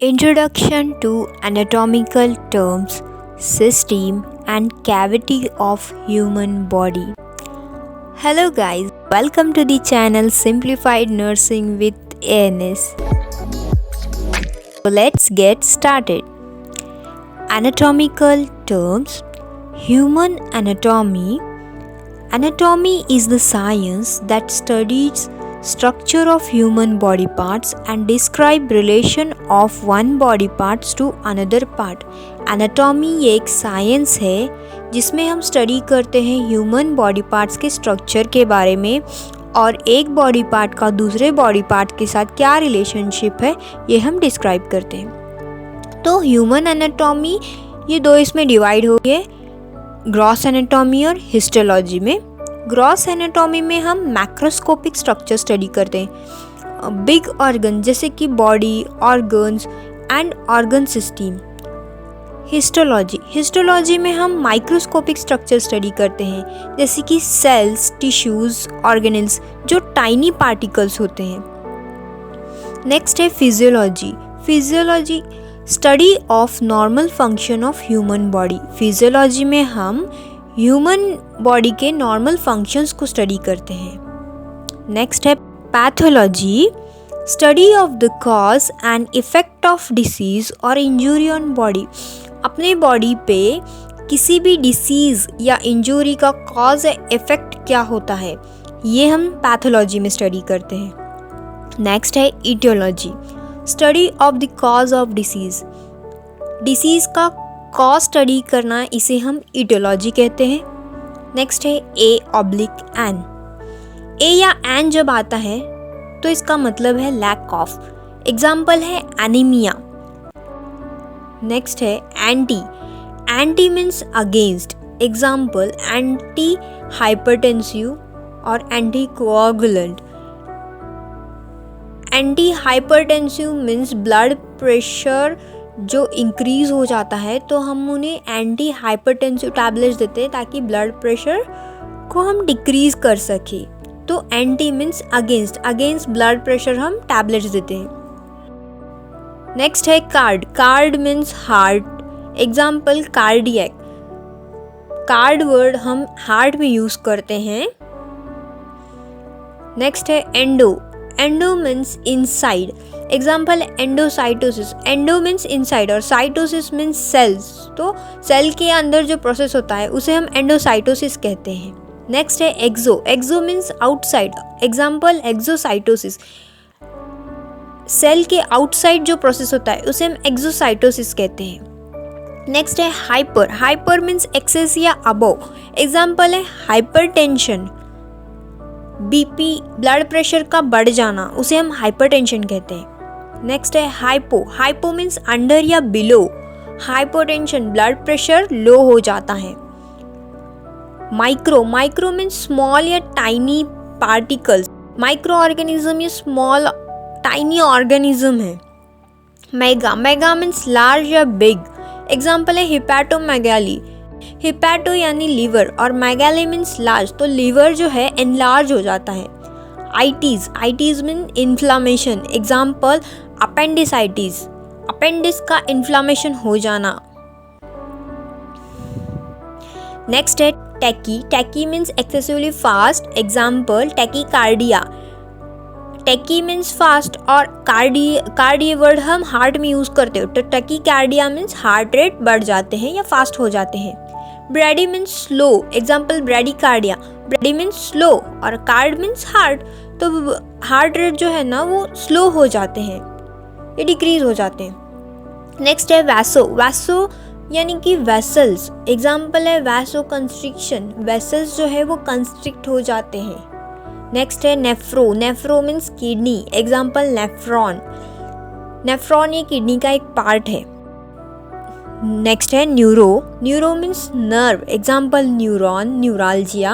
Introduction to anatomical terms, system and cavity of human body. Hello guys, welcome to the channel Simplified Nursing with ANS. So let's get started. Anatomical terms, human anatomy. Anatomy is the science that studies structure of human body parts and describe relation of one body parts to another part. Anatomy ये एक science है जिसमें हम study करते हैं human body parts के structure के बारे में और एक बॉडी पार्ट का दूसरे बॉडी पार्ट के साथ क्या रिलेशनशिप है ये हम डिस्क्राइब करते हैं। तो ह्यूमन एनाटॉमी ये दो इसमें डिवाइड हो गए, ग्रॉस एनाटॉमी और हिस्टोलॉजी में। ग्रॉस एनाटॉमी में हम मैक्रोस्कोपिक स्ट्रक्चर स्टडी करते हैं, बिग ऑर्गन जैसे कि body, organs and organ system. Histology में हम माइक्रोस्कोपिक स्ट्रक्चर स्टडी करते हैं जैसे कि सेल्स, टिश्यूज, ऑर्गेनल्स जो टाइनी पार्टिकल्स होते हैं। नेक्स्ट है physiology study of normal function of human body. Physiology में हम ह्यूमन बॉडी के नॉर्मल फंक्शंस को स्टडी करते हैं। नेक्स्ट है pathology, study of the cause and effect of disease और इंजरी ऑन बॉडी। अपने बॉडी पे किसी भी डिसीज़ या इंजरी का कॉज या इफेक्ट क्या होता है ये हम पैथोलॉजी में स्टडी करते हैं। नेक्स्ट है etiology, study of the cause of disease का कॉज स्टडी करना, इसे हम इटियोलॉजी कहते हैं। नेक्स्ट है A/N। ए या एन जब आता है तो इसका मतलब है लैक ऑफ, एग्जाम्पल है एनीमिया। नेक्स्ट है anti means against, example anti hypertensive और anti coagulant. Anti hypertensive means blood pressure जो इंक्रीज हो जाता है तो हम उन्हें एंटी हाइपरटेंसिव टैबलेट्स देते हैं ताकि ब्लड प्रेशर को हम डिक्रीज कर सके। तो anti means against blood pressure हम टैबलेट्स देते हैं। नेक्स्ट है card means heart, example cardiac. Card word हम हार्ट में यूज करते हैं। नेक्स्ट है endo means inside, example endocytosis. Endo means inside और साइटोसिस मीन्स सेल्स, तो सेल के अंदर जो प्रोसेस होता है उसे हम एंडोसाइटोसिस कहते हैं। नेक्स्ट है exo means outside, example exocytosis. Cell के आउटसाइड जो प्रोसेस होता है उसे हम एक्सोसाइटोसिस कहते हैं। नेक्स्ट है हाइपर मीन्स एक्सेस या अबव, एग्जाम्पल है हाइपरटेंशन। बीपी ब्लड प्रेशर का बढ़ जाना उसे हम हाइपरटेंशन कहते हैं। नेक्स्ट है हाइपो मीन्स अंडर या below, hypotension blood pressure low हो जाता है। माइक्रो मीन्स स्मॉल या टाइनी पार्टिकल्स, माइक्रो ऑर्गेनिज्म ये स्मॉल टाइनी ऑर्गेनिज्म है। मेगा मीन्स लार्ज या बिग, एग्जाम्पल है हिपैटोमेगाली। हिपैटो यानी लीवर और मेगाली मीन्स लार्ज, तो लीवर जो है एनलार्ज हो जाता है। Itis mean inflammation, example appendicitis, appendix का इन्फ्लामेशन हो जाना। नेक्स्ट है tachy means excessively fast, example tachycardia. Tacky means fast और कार्डिया वर्ड हम हार्ट में यूज करते हो, तो टैकीकार्डिया मीन्स हार्ट रेट बढ़ जाते हैं या फास्ट हो जाते हैं। Brady means slow, example bradycardia. Brady means slow और कार्ड मीन्स हार्ट, तो हार्ट रेट जो है ना वो स्लो हो जाते हैं, ये डिक्रीज हो जाते हैं। नेक्स्ट है वैसो यानी कि वेसल्स, एग्जाम्पल है वैसो कंस्ट्रिक्शन। वेसल्स जो है वो कंस्ट्रिक्ट हो जाते हैं। नेक्स्ट है nephro means kidney, example nephron ये किडनी का एक पार्ट है। नेक्स्ट है neuro means nerve, example neuron, neuralgia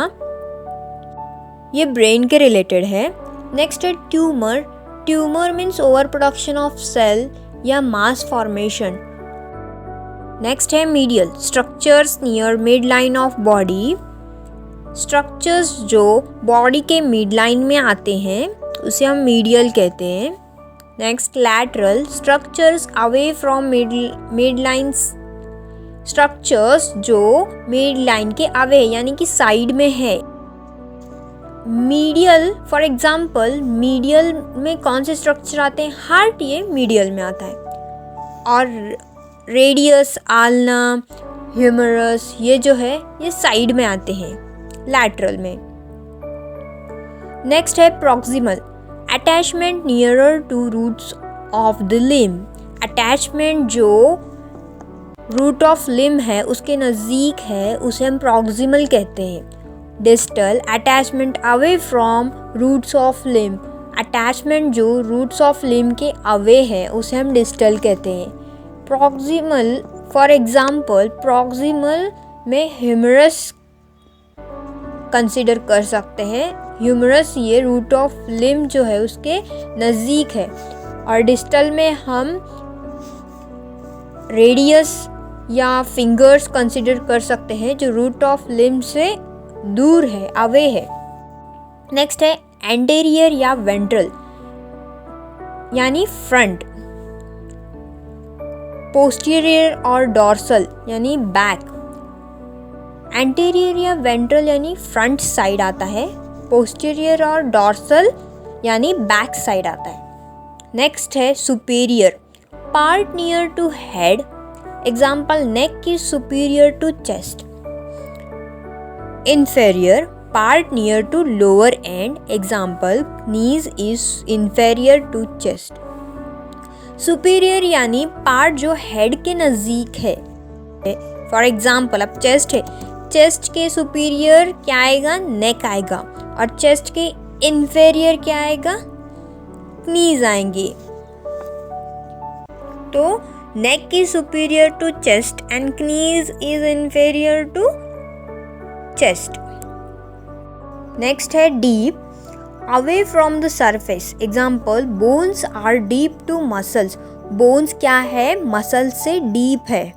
ये ब्रेन के रिलेटेड है। नेक्स्ट है tumour means over production of cell या मास फॉर्मेशन। नेक्स्ट है medial, structures near mid line of body. Structures जो बॉडी के मिड लाइन में आते हैं उसे हम मीडियल कहते हैं। Next lateral, structures away from mid lines, structures जो मिड लाइन के अवे यानी कि साइड में है। मीडियल, फॉर एग्जाम्पल मीडियल में कौन से स्ट्रक्चर आते हैं? हार्ट, ये मीडियल में आता है। और रेडियस, आल्ना, ह्यूमरस, ये जो है ये साइड में आते हैं लैटरल में। नेक्स्ट है proximal, attachment nearer to roots of the limb, attachment जो रूट ऑफ लिम्ब है उसके नज़दीक है उसे हम प्रॉक्सिमल कहते हैं। Distal, attachment away from roots of limb, attachment जो रूट्स ऑफ लिम्ब के अवे है उसे हम डिस्टल कहते हैं। प्रॉक्सिमल, फॉर एग्जाम्पल प्रॉक्सिमल में ह्यूमरस कंसिडर कर सकते हैं। ह्यूमरस ये रूट ऑफ लिम्ब जो है उसके नज़दीक है। और डिस्टल में हम रेडियस या फिंगर्स कंसिडर कर सकते हैं जो रूट ऑफ लिम्ब से दूर है, अवे है। नेक्स्ट है एंटेरियर या वेंट्रल यानी फ्रंट, पोस्टीरियर और डॉर्सल यानी बैक। एंटेरियर या वेंट्रल यानी फ्रंट साइड आता है, पोस्टीरियर और डॉर्सल यानी बैक साइड आता है। नेक्स्ट है superior, part near to head, example neck is superior to chest. Inferior, part near to lower end, example knees is inferior to chest। Superior यानी part जो head के नज़दीक है। For example अब chest है, chest के superior क्या आएगा? neck आएगा। और chest के inferior क्या आएगा? knees आएंगे। तो neck is superior to chest and knees is inferior to chest। Next है deep, away from the surface, example bones are deep to muscles, bones क्या है? मसल से डीप है।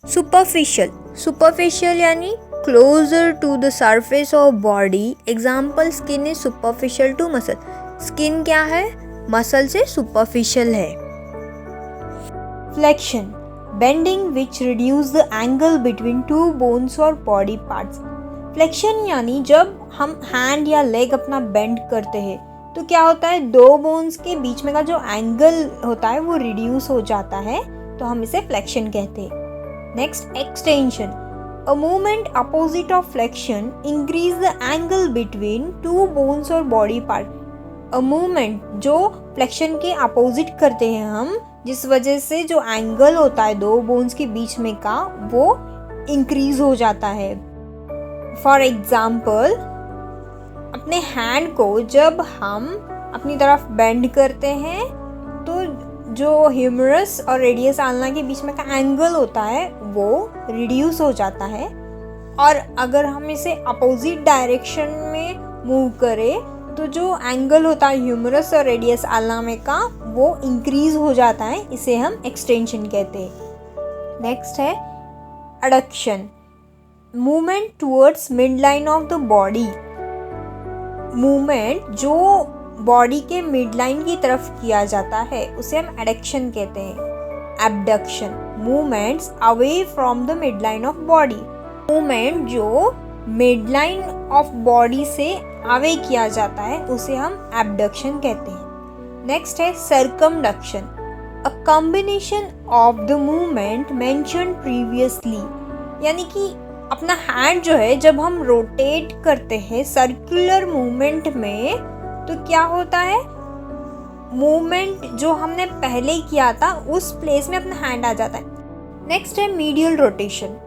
सुपरफिशियल, सुपरफिशियल यानी closer to the surface of body, example skin is superficial to muscle, skin क्या है? Muscle से superficial है। Flexion, bending which reduce the angle between two bones or body parts। Flexion यानी जब हम hand या leg अपना बेंड करते हैं तो क्या होता है? दो बोन्स के बीच में का जो एंगल होता है वो रिड्यूस हो जाता है, तो हम इसे फ्लेक्शन कहते हैं। Next extension, a movement opposite of flexion increase the angle between two bones और बॉडी पार्ट। अ मूवमेंट जो फ्लेक्शन के अपोजिट करते हैं हम, जिस वजह से जो एंगल होता है दो बोन्स के बीच में का वो इंक्रीज हो जाता है। फॉर एग्जाम्पल अपने हैंड को जब हम अपनी तरफ बेंड करते हैं तो जो ह्यूमरस और रेडियस आल्ना के बीच में का एंगल होता है वो रिड्यूस हो जाता है। और अगर हम इसे अपोजिट डायरेक्शन में मूव करें तो जो एंगल होता है ह्यूमरस और रेडियस आल्ना में का वो इंक्रीज हो जाता है, इसे हम एक्सटेंशन कहते हैं। नेक्स्ट है adduction, movement towards mid line of the body, movement जो बॉडी के मिड लाइन की तरफ किया जाता है उसे हम एडक्शन कहते हैं। Abduction, movements away from the mid line of body, movement जो मिड लाइन ऑफ बॉडी से आवे किया जाता है उसे हम एबडक्शन कहते हैं। नेक्स्ट है circumduction, a combination of the movement mentioned previously, यानी कि अपना हैंड जो है जब हम रोटेट करते हैं सर्कुलर मूवमेंट में तो क्या होता है? मूवमेंट जो हमने पहले किया था उस प्लेस में अपना हैंड आ जाता है। नेक्स्ट है medial rotation,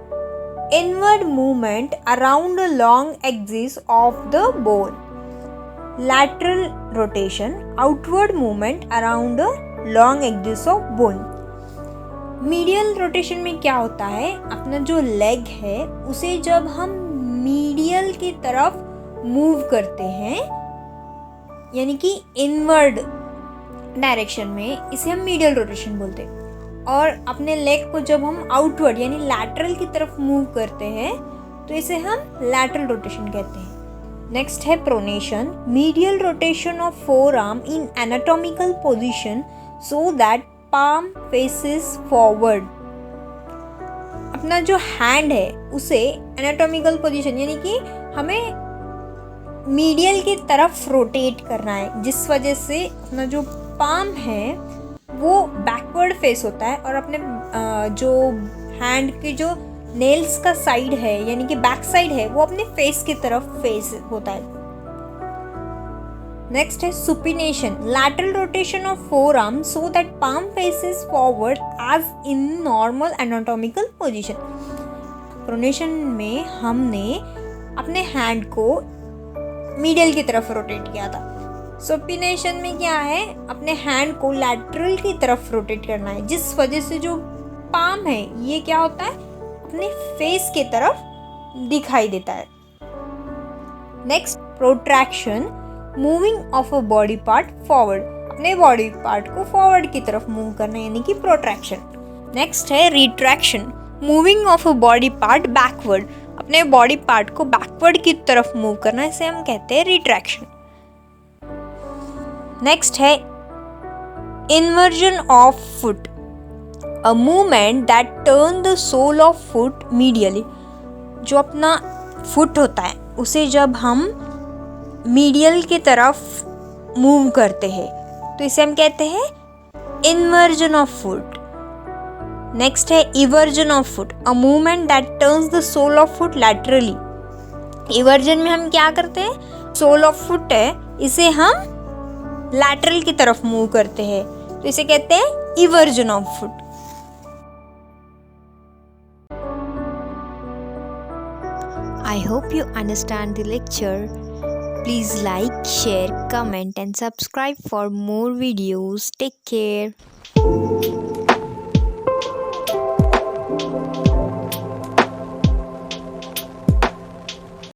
inward movement around the long axis of the bone। Lateral rotation, outward movement around the long axis of bone। Medial rotation में क्या होता है? अपना जो लेग है उसे जब हम मीडियल की तरफ मूव करते हैं यानी कि इनवर्ड डायरेक्शन में, इसे हम मीडियल रोटेशन बोलते हैं। और अपने लेग को जब हम आउटवर्ड यानी लैटरल की तरफ मूव करते हैं तो इसे हम लैटरल रोटेशन कहते हैं। नेक्स्ट है pronation, medial rotation of four arm in anatomical position so that palm faces forward. अपना जो हैंड है उसे एनाटॉमिकल पोजीशन यानी कि हमें मीडियल की तरफ रोटेट करना है, जिस वजह से अपना जो पाम है वो बैकवर्ड फेस होता है और अपने जो हैंड के जो नेल्स का साइड है यानी कि बैक साइड है वो अपने फेस की तरफ फेस होता है। नेक्स्ट है supination, lateral rotation of forearm so that palm faces forward as in normal anatomical position. Pronation में हमने अपने हैंड को मीडियल की तरफ रोटेट किया था। सुपिनेशन में क्या है, अपने हैंड को लैटरल की तरफ रोटेट करना है, जिस वजह से जो पाम है ये क्या होता है अपने फेस की तरफ दिखाई देता है। Next protraction, moving of a body part forward, अपने बॉडी पार्ट को फॉरवर्ड की तरफ मूव करना यानी कि प्रोट्रैक्शन। नेक्स्ट है retraction, moving of a body part backward, अपने बॉडी पार्ट को बैकवर्ड की तरफ मूव करना, इसे हम कहते हैं रिट्रैक्शन। नेक्स्ट है inversion of foot, a movement that turn the sole of foot medially. जो अपना फुट होता है उसे जब हम मीडियल की तरफ मूव करते हैं तो इसे हम कहते हैं इन्वर्जन ऑफ फुट। नेक्स्ट है eversion of foot, a movement that turns the sole of foot laterally. Eversion में हम क्या करते हैं, सोल ऑफ फुट है इसे हम लैटरल की तरफ मूव करते हैं तो इसे कहते हैं eversion of foot. I hope you understand the lecture. Please like, share, comment and subscribe for more videos. Take care.